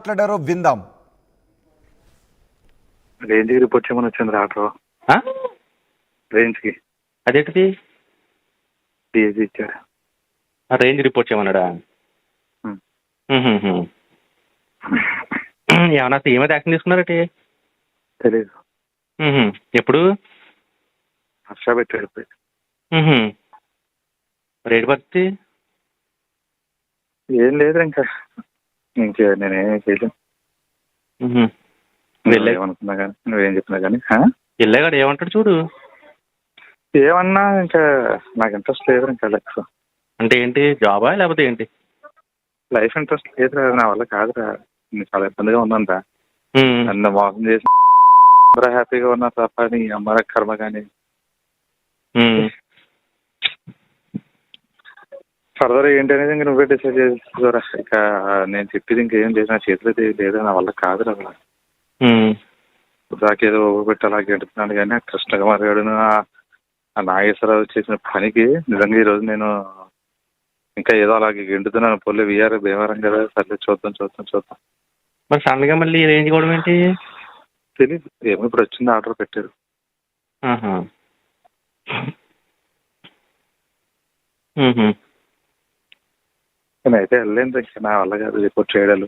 మాట్లాడారో విందాం. రేంజ్ కి రిపోర్ట్ చేయమని వచ్చింది ఆటో రేంజ్ కి. అదేంటిది? డిఎస్సి ఇచ్చాడు. రేంజ్ రిపోర్ట్ చేయమన్నాడా? ఏమన్నా సీఎం అయితే యాక్షన్ తీసుకున్నారటి? తెలీదు. ఎప్పుడు హర్ష పెట్టాడు. రేటు పరిస్థితి ఏం లేదు ఇంకా నేనేం చేయలేను. ఏమనుకున్నా కానీ నువ్వేం చెప్పినా కానీ వెళ్ళాగాడు ఏమంటాడు చూడు. ఏమన్నా ఇంకా నాకు ఇంట్రెస్ట్ లేదు ఇంకా లైఫ్. అంటే ఏంటి, జాబా లేకపోతే ఏంటి? లైఫ్ ఇంట్రెస్ట్ లేదురా, నా వల్ల కాదురా. చాలా ఇబ్బందిగా ఉందంట. నన్ను మోసం చేసి అందరూ హ్యాపీగా ఉన్నారు తప్ప నీ అమ్మ కర్మ కానీ. ఫర్దర్ ఏంటి అనేది ఇంక నువ్వే డిసైడ్ చేసుకోరా. ఇక నేను చెప్పేది ఇంకేం లేదు, నా చేతిలో లేదు, నా వల్ల కాదురా అలా. దాకేదో పెట్టి అలా గెడుతున్నాను కానీ ఆ కృష్ణకుమార్ గారు ఆ నాగేశ్వరరావు చేసిన పనికి నిజంగా ఈరోజు నేను ఇంకా ఏదో అలాగే గెంటుతున్నాను. పొల్లి వీఆర్ భీమవరం కదా, సర్లే చూద్దాం. మరి సడన్ గా మళ్ళీ రేంజ్ కూడా ఏంటి తెలీదు. ఏమో ఇప్పుడు వచ్చింది, ఆర్డర్ పెట్టారు. నేనైతే వెళ్ళలేను ఇంకా, నా వల్ల కాదు రిపోర్ట్ చేయడాలు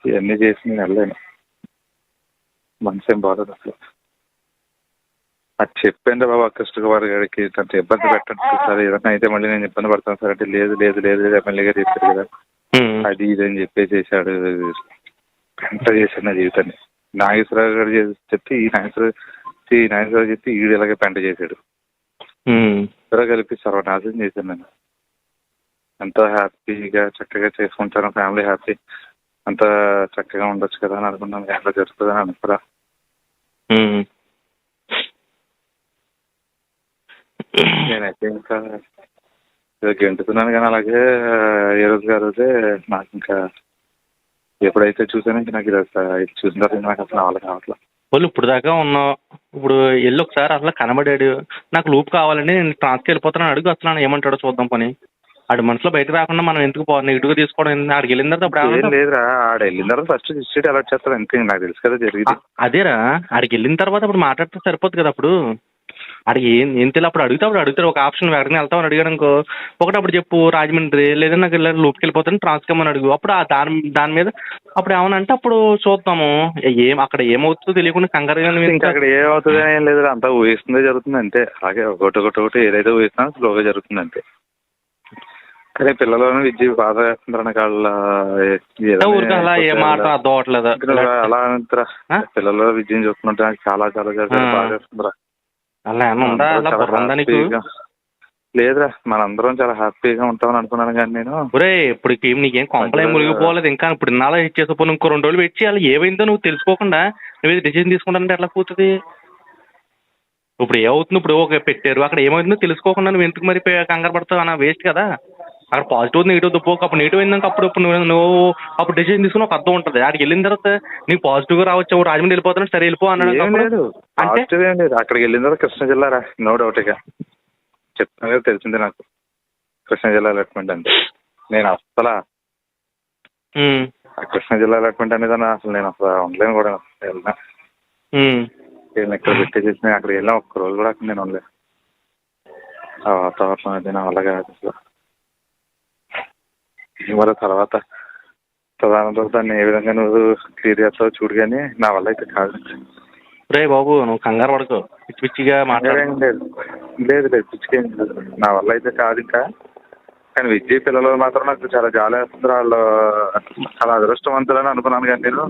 ఇవన్నీ చేసి నేను వెళ్ళలేను. మనసు ఏం బాగోదు అసలు. అది చెప్పాను రా బాబా కృష్ణకుమార్ గారికి, అంత ఇబ్బంది పెట్టండి సార్, ఏదన్నా అయితే మళ్ళీ నేను ఇబ్బంది పడతాను సార్ అంటే లేదు ఎమ్మెల్యే గారు చెప్పారు కదా అది ఇది అని చెప్పేసాడు. ఎంత చేశాడు నా జీవితాన్ని. నాగేశ్వరరావు గారు చెప్తే ఈ నాగేశ్వరరావు చెప్తే ఈడు ఇలాగే పెంట చేశాడు. ఇద్దరు కలిపి సర్వనాశనం చేశాను నేను. ఎంతో హ్యాపీగా చక్కగా చేసుకుంటాను, ఫ్యామిలీ హ్యాపీ, అంత చక్కగా ఉండొచ్చు కదా అని అనుకున్నాను. ఎలా జరుగుతుందని అనుకురా. నేనైతే ఇంకా గెంటుతున్నాను కానీ అలాగే ఏ రోజే నాకు ఇంకా ఎప్పుడైతే చూసానో ఇంకా నాకు ఇది చూసిన తర్వాత నాకు అసలు వాళ్ళకి కావట్లేదు. వాళ్ళు ఇప్పుడు దాకా ఉన్నావు, ఇప్పుడు వెళ్ళి ఒకసారి అసలు కనబడాడు, నాకు లూప్ కావాలండి నేను ట్రాన్స్కి వెళ్ళిపోతాను అడుగు, అసలు ఏమంటాడో చూద్దాం పని. ఆడి మనసులో బయటకు రాకుండా మనం ఎందుకు నెగిటివ్గా తీసుకోవడం? ఆడికి వెళ్ళిన తర్వాత అప్పుడు ఏం లేదురా, ఆడ వెళ్ళిన తర్వాత ఫస్ట్ డిస్ట్రిక్ట్ అలర్ట్ చేస్తాడు అంతే, నాకు తెలుసు కదా జరిగింది. అదేరా, ఆడికి వెళ్ళిన తర్వాత అప్పుడు మాట్లాడితే సరిపోతుంది కదా. అప్పుడు ఆడికి ఏం తెలియదు, అప్పుడు అడుగుతాడు ఒక ఆప్షన్ ఎక్కడికి వెళ్తామని అడిగాడు అనుకో, ఒకటి అప్పుడు చెప్పు రాజమండ్రి, లేదంటే నాకు లూప్కి వెళ్ళిపోతాను ట్రాన్స్కమ్మని అడుగు. అప్పుడు దాని మీద అప్పుడు ఏమనంటే అప్పుడు చూద్దాము. అక్కడ ఏమవుతుందో తెలియకుండా కంగారుగా ఇంకా అక్కడ ఏమవుతుందో ఏం లేదు, అంతా ఊహిస్తుందే జరుగుతుంది అంతే. అలాగే ఒకటి ఏదైతే ఊహిస్తున్నా స్లోగా జరుగుతుంది అంతే. కానీ పిల్లలను విద్య బాధ వేస్తుంటారు నాకు వాళ్ళ అలా ఏ మాట అర్థం అవట్లేదు. అలా అంటారా, పిల్లలు విద్యను చూస్తుంటే నాకు చాలా బాధ వేస్తుందిరా. అలా ఏమన్నా లేదురా, మనందరం చాలా హ్యాపీగా ఉంటామని అనుకున్నాను కానీ నేను ఇప్పుడు నీకేం కొంపలేం మునిగిపోలేదు ఇంకా. ఇప్పుడు ఇన్నాళ్ళు వెయిట్ చేసిపోను, ఇంకో 2 రోజులు వెయిట్ చేయాలి. ఏమైందో నువ్వు తెలుసుకోకుండా నువ్వు డిసిజన్ తీసుకుంటానంటే ఎట్లా కూర్చుంది? ఇప్పుడు ఏమవుతుంది, ఇప్పుడు పెట్టారు అక్కడ ఏమవుతుందో తెలుసుకోకుండా నువ్వు ఎందుకు మరి కంగారు పడతావు అన్న, వేస్ట్ కదా. అక్కడ పాజిటివ్ నెగిటివ్ దుబ్బోక అప్పుడు నెగిటివ్ అయిందాక అప్పుడు నువ్వు అప్పుడు డిసిజన్ తీసుకుని ఒక అర్థం ఉంటుంది. అక్కడికి వెళ్ళిన తర్వాత నీకు పాజిటివ్గా రావచ్చు, రాజమండ్రి వెళ్ళిపోతాను సరే వెళ్ళిపో అన్నాడు. అంటే అక్కడికి వెళ్ళిన తర్వాత కృష్ణా జిల్లా రా, నో డౌట్. ఇక చెప్తాను కదా, తెలిసిందే నాకు కృష్ణా జిల్లా అలాట్మెంట్ అంటే. నేను అసలు కృష్ణా జిల్లా అలాట్మెంట్ అనేది అసలు నేను అసలు ఉండలేను కూడా. వెళ్ళినా నేను ఎక్కడ పెట్టేసేసిన అక్కడికి వెళ్ళినా ఒక్క రోజు కూడా అక్కడ నేను ఉండలేను. ఆ వాతావరణం అది నా వల్ల కాదు అసలు. మరి తర్వాత దాన్ని ఏ విధంగా నువ్వు క్లియర్ చేస్తావు చూడు, కానీ నా వల్ల అయితే కాదు. రే బాబు నువ్వు కంగారు పడుకో, పిచ్చి పిచ్చిగా మాట్లాడేం లేదు పిచ్చికేం లేదు, నా వల్ల అయితే కాదు ఇంకా. కానీ విద్య పిల్లలు మాత్రం నాకు చాలా జాలి వేస్తుంది. వాళ్ళు చాలా అదృష్టవంతులని అనుకున్నాను కానీ నేను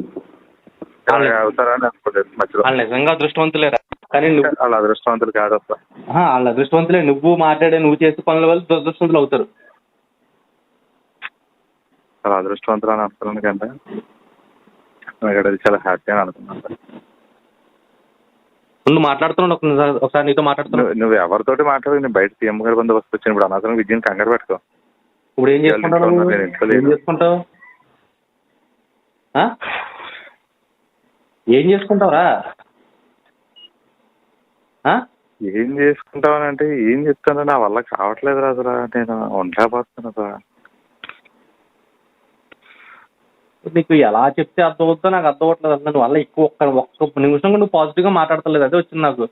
అవుతారని అనుకోలేదు మధ్యలో. వాళ్ళు నిజంగా అదృష్టవంతులేరా, కానీ వాళ్ళ అదృష్టవంతులు కాదు అసలు. వాళ్ళ అదృష్టవంతులే, నువ్వు మాట్లాడే నువ్వు చేసే పనుల వల్ల దురదృష్టవంతులు అవుతారు. చాలా అదృష్టవంతులు అని అనుకున్నాను కంటే ఇక్కడ చాలా హ్యాపీ అని అనుకున్నాను. నువ్వు మాట్లాడుతున్నావు ఒకసారి నీతో మాట్లాడుతున్నావు. నువ్వు ఎవరితోటి మాట్లాడు, నేను బయట సీఎం గారి బందోబస్తు వచ్చాను. ఇప్పుడు అనవసరం విద్యను కంగారు పెట్టుకో. ఇప్పుడు ఏం చేసుకుంటావు, ఏం చేసుకుంటావురా? ఏం చేసుకుంటావనంటే ఏం చెప్తాను, నా వల్ల కావట్లేదు రాదురా, నేను ఉండలేకపోతున్నా. నీకు ఎలా చెప్తే అర్థమవుతుందో నాకు అర్థం అవ్వట్లేదు. అసలు నువ్వు వల్ల ఎక్కువ ఒక్క నిమిషం కూడా నువ్వు పాజిటివ్గా మాట్లాడతలేదు. అదే వచ్చింది నాకు.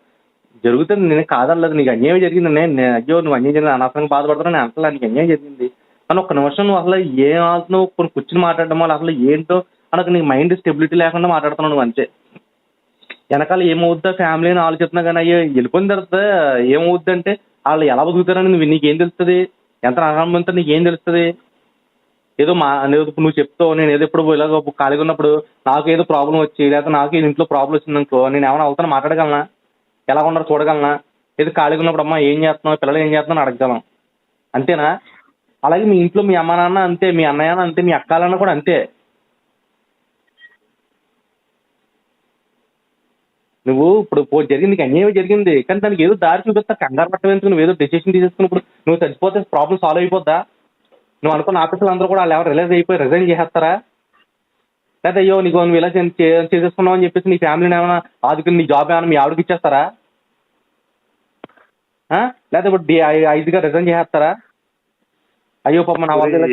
జరుగుతుంది, నేను కాదనలేదు. నీకు అన్యాయం జరిగింది. అయ్యో నువ్వు అన్యాయం జరిగింది అనవసరంగా బాధపడుతున్నావు నేను అంటలా. నీకు అన్యాయం జరిగింది కానీ ఒక్క నిమిషం నువ్వు అసలు ఏం ఆడుతున్నావు, కొన్ని కూర్చుని మాట్లాడడం వల్ల అసలు ఏంటో అనకు నీకు మైండ్ స్టెబిలిటీ లేకుండా మాట్లాడుతున్నావు నువ్వు అంతే. వెనకాల ఏమవుద్దా ఫ్యామిలీ అని ఆలోచిస్తున్నా కానీ అయ్యో వెళ్ళిపోయిన తర్వాత ఏమవుద్ది అంటే వాళ్ళు ఎలా బతుకుతారని నీకేం తెలుస్తుంది, ఎంత అనుభవంతో నీకేం తెలుస్తుంది. ఏదో నువ్వు చెప్తావు, నేను ఏదో ఇప్పుడు ఇలాగ ఖాళీగా ఉన్నప్పుడు నాకు ఏదో ప్రాబ్లం వచ్చి లేకపోతే నాకు ఏదో ఇంట్లో ప్రాబ్లం వచ్చిందనుకో నేను ఏమైనా అవుతాను మాట్లాడగలనా, ఎలా ఉన్నారో చూడగలనా, ఏదో ఖాళీగా ఉన్నప్పుడు అమ్మ ఏం చేస్తున్నావు, పిల్లలు ఏం చేస్తున్నావు అడగగలం అంతేనా. అలాగే మీ ఇంట్లో మీ అమ్మ నాన్న అంతే, మీ అన్నయ్య అంతే, మీ అక్కాలన్న కూడా అంతే. నువ్వు ఇప్పుడు జరిగింది నీకు అన్యాయం జరిగింది కానీ దానికి ఏదో దారి చూపిస్తా, కంగారు పట్టవేందుకు, నువ్వు ఏదో డెసిషన్ తీసేసుకున్నప్పుడు నువ్వు చచ్చిపోతే ప్రాబ్లం సాల్వ్ అయిపోద్దా. నువ్వు అనుకున్న ఆఫీసులు అందరూ కూడా వాళ్ళు ఎవరు రిలైజ్ అయిపోయి రిజైన్ చేసేస్తారా, లేదా అయ్యో నీకు నువ్వు ఇలా చేసేసుకున్నావు అని చెప్పేసి నీ ఫ్యామిలీని ఏమైనా ఆదుకుని నీ జాబ్ ఏమైనా మీ ఆవిడకి ఇచ్చేస్తారా, లేదా ఇప్పుడు 5గా రిజైన్ చేసేస్తారా. అయ్యో పాప నా వల్ల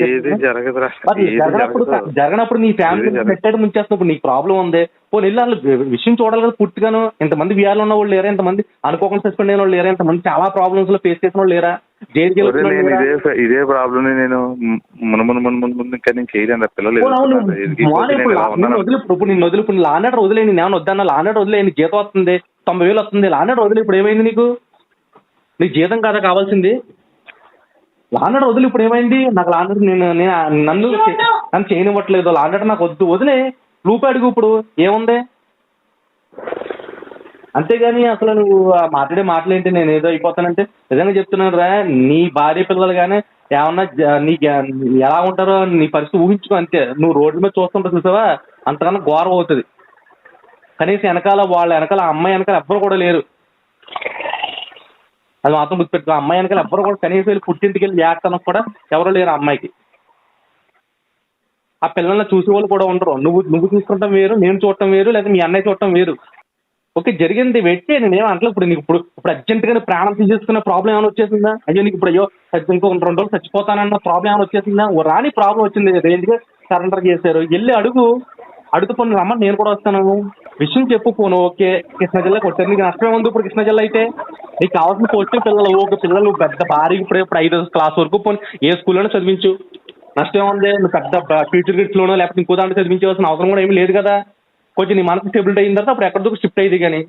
జరగనప్పుడు నీ ఫ్యామిలీ పెట్టాడు ముంచేస్తున్నప్పుడు నీకు ప్రాబ్లం ఉంది. పోనీ వెళ్ళి వాళ్ళు విషయం చూడాలి కదా పూర్తిగాను. ఇంతమంది వీఆర్లో ఉన్న వాళ్ళు లేరా, ఇంతమంది అనుకోకుండా సస్పెండ్ అయిన వాళ్ళు లేరా, ఇంతమంది చాలా ప్రాబ్లమ్స్ లో ఫేస్ చేసిన వాళ్ళు లేరా, ఇదే ప్రాబ్లమ్ నేను ముందు ఇంకా నేను చేయలేను. పిల్లలు ఇప్పుడు నేను వదిలి ఇప్పుడు లాండర్ వదిలే, నేను ఏమైనా వద్దన్నా లాండర్ వదిలే, నీ జీతం వస్తుంది 90,000 వస్తుంది, లాండర్ వదిలే. ఇప్పుడు ఏమైంది నీకు జీతం కదా కావాల్సింది, లాండర్ వదిలి. ఇప్పుడు ఏమైంది నాకు లాండర్ నన్ను చేయనివ్వట్లేదు, లాండర్ నాకు వద్దు వదిలే, రూపాయి అడుగు. ఇప్పుడు ఏముంది అంతేగాని అసలు నువ్వు మాట్లాడే మాటలేంటి, నేను ఏదో అయిపోతానంటే నిజంగా చెప్తున్నాను రా. నీ భార్య పిల్లలు కానీ ఏమన్నా నీకు ఎలా ఉంటారో నీ పరిస్థితి ఊహించుకో అంతే. నువ్వు రోడ్ల మీద చూస్తుంటా చూసావా అంతకన్నా ఘోరం అవుతుంది. కనీసం వాళ్ళ వెనకాల అమ్మాయి వెనకాల ఎవ్వరు కూడా లేరు, అది మాత్రం గుర్తుపెట్టుకో. అమ్మాయి వెనకాల ఎవ్వరు కూడా కనీసం వెళ్ళి పుట్టింటికి వెళ్ళి ఏడతానికి కూడా ఎవరు లేరు అమ్మాయికి. ఆ పిల్లల్ని చూసే వాళ్ళు కూడా ఉండరు. నువ్వు చూసుకుంటాం వేరు, నేను చూడటం వేరు, లేదా మీ అన్నయ్య చూడటం వేరు. ఓకే జరిగింది వెయిట్ చేయి, నేనేం అంటలేదు. ఇప్పుడు నీకు ఇప్పుడు అర్జెంట్గానే ప్రాణం తీసేసుకునే ప్రాబ్లం ఏమైనా వచ్చేసిందా, అయ్యో నీకు ఇప్పుడు అయ్యో ఇంకొక 2 రోజులు చచ్చిపోతానన్న ప్రాబ్లం ఏమైనా వచ్చేసిందా, రాని ప్రాబ్లం వచ్చింది, రేంజ్గా సరెండర్ చేశారు, వెళ్ళి అడుగు పోను రమ్మని నేను కూడా వస్తాను, విషయం చెప్పు పోను. ఓకే కృష్ణా జిల్లా కొట్టారు, నీకు నష్టమే ఉంది. ఇప్పుడు కృష్ణా జిల్లా అయితే నీకు కావాల్సిన పోస్టులు పిల్లలు ఓకే పిల్లలు పెద్ద భారీగా ఇప్పుడు 5వ క్లాస్ వరకు పోను ఏ స్కూల్లోనే చదివించు, నష్టం ఉంది. నువ్వు పెద్ద ఫ్యూచర్ గిట్స్లోనో లేకపోతే ఇంకో దాంట్లో చదివించవలసిన అవసరం కూడా ఏమీ లేదు కదా. కొంచెం నీ మనసు స్టేబిలిటీ అయిన తర్వాత అప్పుడు ఎక్కడితో షిఫ్ట్ అయ్యింది. కానీ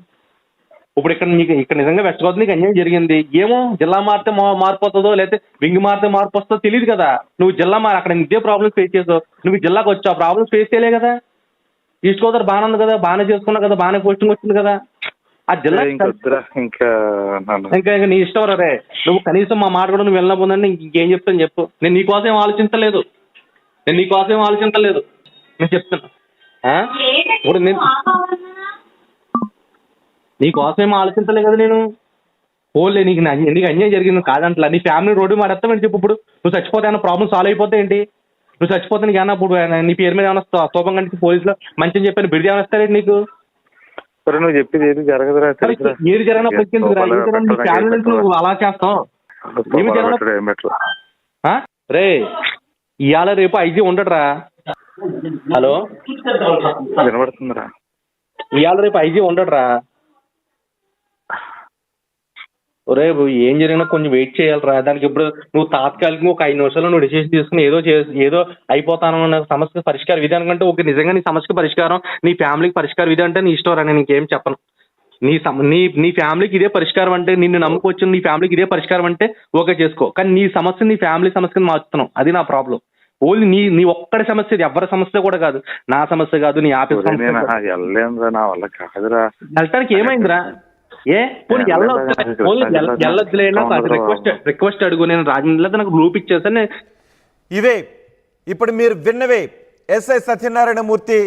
ఇప్పుడు ఇక్కడ నిజంగా వెస్ట్ గోదావరి నీకు అన్యాయం జరిగింది. ఏమో జిల్లా మారితే మార్పు వస్తుందో లేకపోతే వింగ్ మారితే మార్పు వస్తుందో తెలియదు కదా. నువ్వు జిల్లా అక్కడ ఇదే ప్రాబ్లమ్స్ ఫేస్ చేసావు, నువ్వు జిల్లాకు వచ్చావు, ప్రాబ్లమ్స్ ఫేస్ చేయలే కదా. ఈస్ట్ గోదావరి బాగానే ఉంది కదా, బాగానే చేసుకున్నావు కదా, బాగానే పోస్టింగ్ వచ్చింది కదా. ఆ జిల్లా ఇంకా నీ ఇష్టం రే. నువ్వు కనీసం మా మాట కూడా నువ్వు వెళ్ళకపోతుందంటే ఇంకేం చెప్తాను చెప్పు. నేను నీకోసం ఏం ఆలోచించలేదు, నేను చెప్తున్నా. ఇప్పుడు నేను నీకోసం ఏం ఆలోచించలే కదా. నేను పోలే నీకు అన్యాయం జరిగింది కాదంటలా. నీ ఫ్యామిలీ రోడ్డు మారేస్తామని చెప్పు. ఇప్పుడు నువ్వు చచ్చిపోతే ఏమైనా ప్రాబ్లం సాల్వ్ అయిపోతే ఏంటి, నువ్వు చచ్చిపోతే నీకు ఏమన్నా ఇప్పుడు నీ పేరు మీద ఏమైనా స్తూపం కంటే పోలీసులో మంచిని చెప్పాను బిడిది ఏమైనా ఇస్తారేంటి నీకు. నువ్వు చెప్పేది ఏది జరగదురా, ఏది జరిగినప్పుడు ఫ్యామిలీ నువ్వు అలా చేస్తావు. రే ఇవాళ రేపు 5 ఉండడురా. హలో వినబడుతుందిరా, ఇవాళ రేపు 5 ఉండడురా. ఒరే ఏం జరిగినా కొంచెం వెయిట్ చేయాలిరా. దానికి ఇప్పుడు నువ్వు తాత్కాలికంగా ఒక 5 నిమిషాలు నువ్వు డిసిషన్ తీసుకుని ఏదో అయిపోతానన్న సమస్య పరిష్కార విధి అనుకుంటే ఓకే. నిజంగా నీ సమస్యకి పరిష్కారం నీ ఫ్యామిలీకి పరిష్కార విధి అంటే నీ ఇష్టం రా, నేను ఇంకేం చెప్పను. నీ ఫ్యామిలీకి ఇదే పరిష్కారం అంటే, నిన్ను నమ్ముకొచ్చిన నీ ఫ్యామిలీకి ఇదే పరిష్కారం అంటే ఓకే చేసుకో. కానీ నీ సమస్య నీ ఫ్యామిలీ సమస్యను మార్చుతున్నావు, అది నా ప్రాబ్లం. ఓన్లీ నీ ఒక్కడి సమస్య, ఇది ఎవరి సమస్య కూడా కాదు, నా సమస్య కాదు, నీ ఆఫీస్ వెళ్ళటానికి ఏమైందిరా. రిక్వెస్ట్ అడుగు, నేను రాజమండ్రిలో నాకు గ్రూప్ ఇచ్చేసాను. ఇవే ఇప్పుడు మీరు విన్నవే ఎస్ఐ సత్యనారాయణ మూర్తి